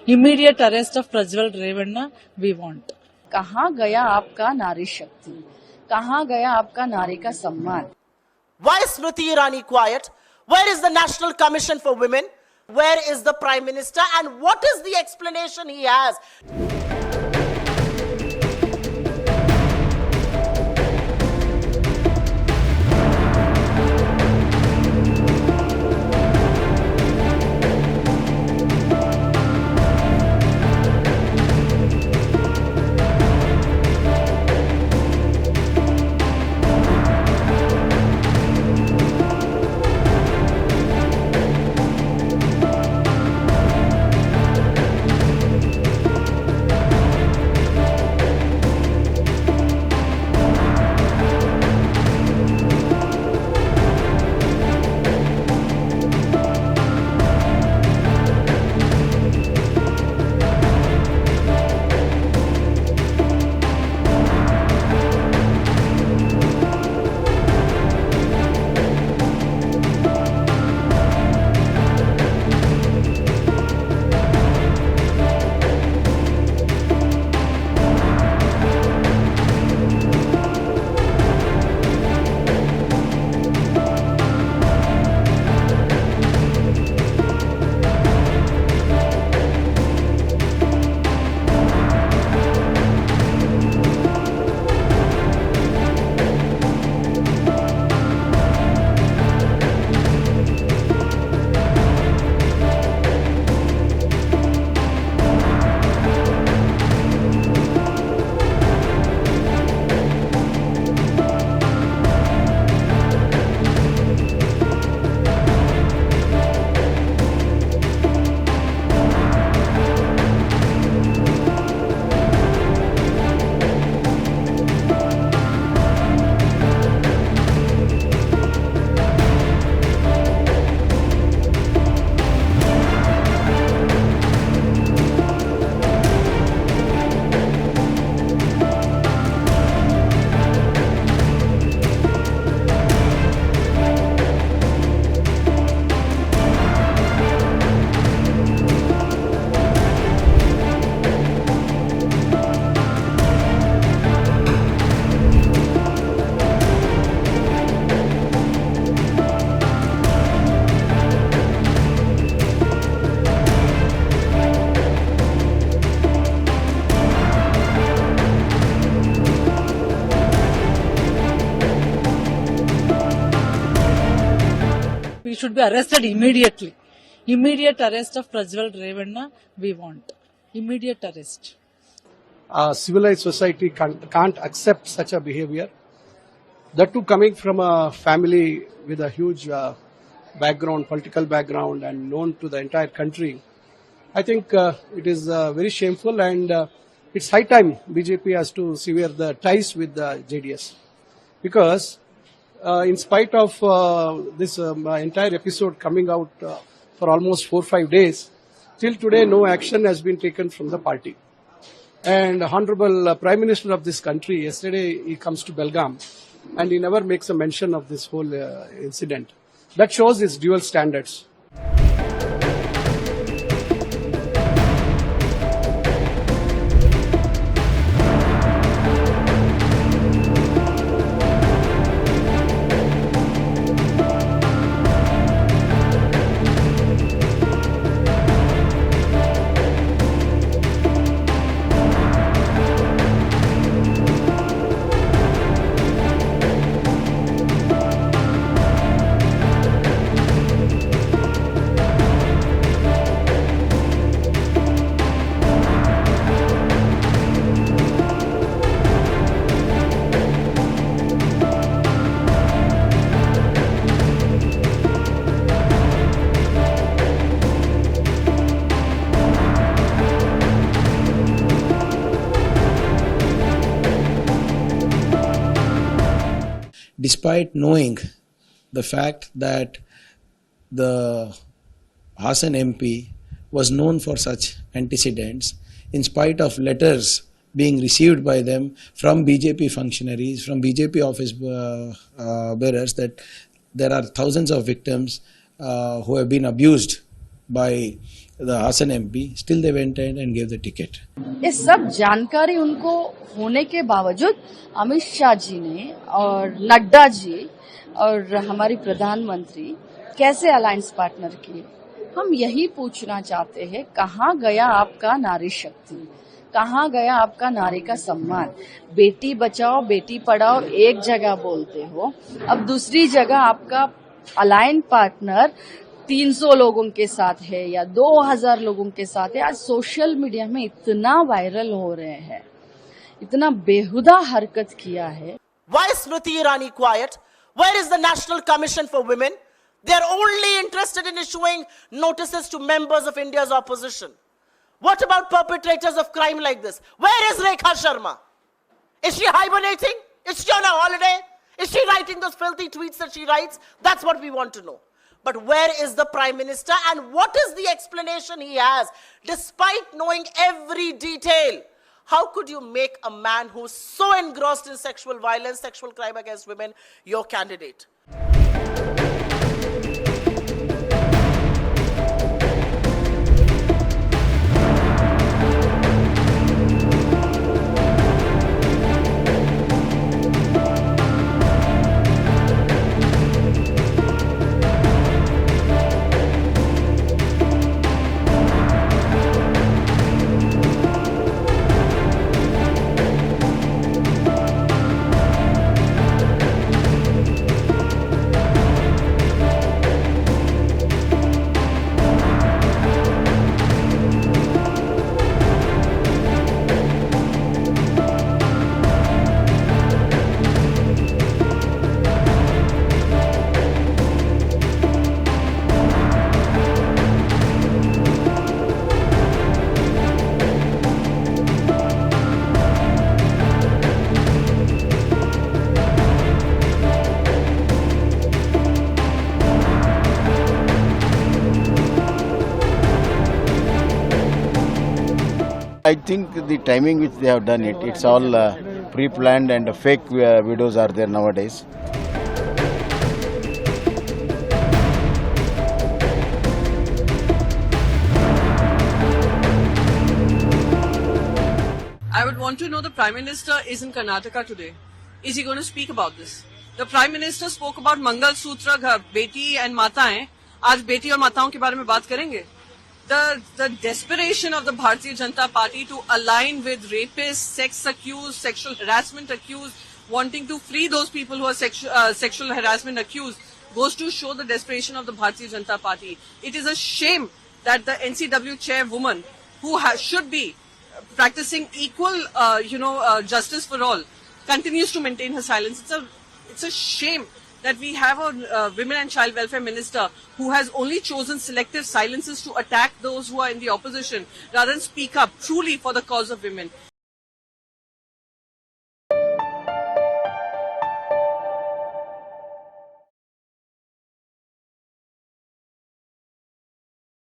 Immediate arrest of Prajwal Revanna we want. कहाँ गया आपका नारी शक्ति, कहाँ गया आपका नारी का सम्मान? Why is Smriti Irani quiet? Where is the National Commission for Women? Where is the Prime Minister? And what is the explanation he has? We should be arrested immediately. Immediate arrest of Prajwal Revanna we want. Immediate arrest. Civilized society can't accept such a behavior. That too coming from a family with a huge background, political background, and known to the entire country. I think it is very shameful, and it's high time BJP has to sever the ties with the JDS. Because in spite of this entire episode coming out for almost 4-5 days, till today no action has been taken from the party. And Honorable Prime Minister of this country, yesterday he comes to Belgaum and he never makes a mention of this whole incident. That shows his dual standards. Despite knowing the fact that the Hassan MP was known for such antecedents, in spite of letters being received by them from BJP functionaries, from BJP office bearers, that there are thousands of victims who have been abused by the Hassan MP, still they went ahead and gave the ticket. ये सब जानकारी उनको होने के बावजूद अमित शाह जी ने और नड्डा जी और हमारी प्रधानमंत्री कैसे अलायंस पार्टनर किए? हम यही पूछना चाहते हैं, कहाँ गया आपका नारी शक्ति, कहाँ गया आपका नारी का सम्मान? बेटी बचाओ बेटी पढ़ाओ एक जगह बोलते हो, अब दूसरी जगह आपका अलायंस पार्टनर 300 लोगों के साथ है या 2000 लोगों के साथ है। आज सोशल मीडिया में इतना वायरल हो रहे हैं, इतना बेहुदा हरकत किया है। Why is Smriti Irani quiet? Where is the National Commission for Women? They are only interested in issuing notices to members of India's opposition. What about perpetrators of crime like this? Where is Rekha Sharma? Is she hibernating? Is she on a holiday? Is she writing those filthy tweets that she writes? That's what we want to know. But where is the Prime Minister and what is the explanation he has? Despite knowing every detail, how could you make a man who's so engrossed in sexual violence, sexual crime against women, your candidate? I think the timing which they have done it, it's all pre-planned and fake videos are there nowadays. I would want to know, the Prime Minister is in Karnataka today. Is he going to speak about this? The Prime Minister spoke about Mangal Sutra, बेटी and माताएं. आज बेटी और माताओं के बारे में बात करेंगे. The desperation of the Bharatiya Janata Party to align with rapists, sex accused, sexual harassment accused, wanting to free those people who are sexual harassment accused, goes to show the desperation of the Bharatiya Janata Party. It is a shame that the NCW chairwoman, who should be practicing equal, justice for all, continues to maintain her silence. It's a shame that we have a women and child welfare minister who has only chosen selective silences to attack those who are in the opposition rather than speak up truly for the cause of women.